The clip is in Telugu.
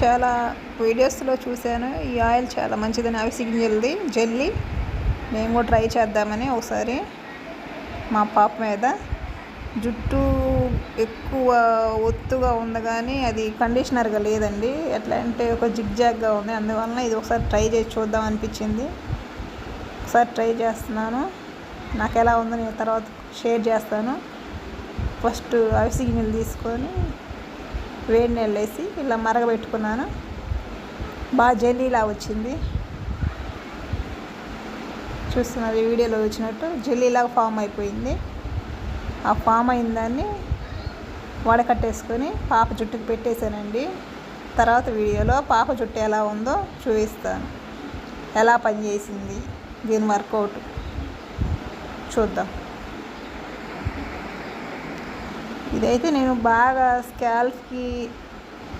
చాలా వీడియోస్లో చూశాను. ఈ ఆయిల్ చాలా మంచిదని, అవిసె గింజలది జెల్లీ. మేము కూడా ట్రై చేద్దామని ఒకసారి. మా పాప మీద జుట్టు ఎక్కువ ఒత్తుగా ఉంది, కానీ అది కండిషనర్గా లేదండి. ఎట్లా అంటే ఒక జిగ్జాగ్గా ఉంది. అందువలన ఇది ఒకసారి ట్రై చేసి చూద్దాం అనిపించింది. ఒకసారి ట్రై చేస్తున్నాను. నాకు ఎలా ఉందో నేను తర్వాత షేర్ చేస్తాను. ఫస్ట్ అవిసె గింజలు తీసుకొని వేడి నీళ్ళు వేసి ఇలా మరగబెట్టుకున్నాను. బాగా జెల్లీలా వచ్చింది. చూస్తున్నారు ఈ వీడియోలో వచ్చినట్టు జెల్లీలాగా ఫామ్ అయిపోయింది. ఆ ఫామ్ అయిన దాన్ని వడకట్టేసుకొని పాప జుట్టుకు పెట్టేశానండి. తర్వాత వీడియోలో పాప జుట్టు ఎలా ఉందో చూపిస్తాను, ఎలా పనిచేసింది దీని వర్కౌట్ చూద్దాం. ఇదైతే నేను బాగా స్కాల్ఫ్కి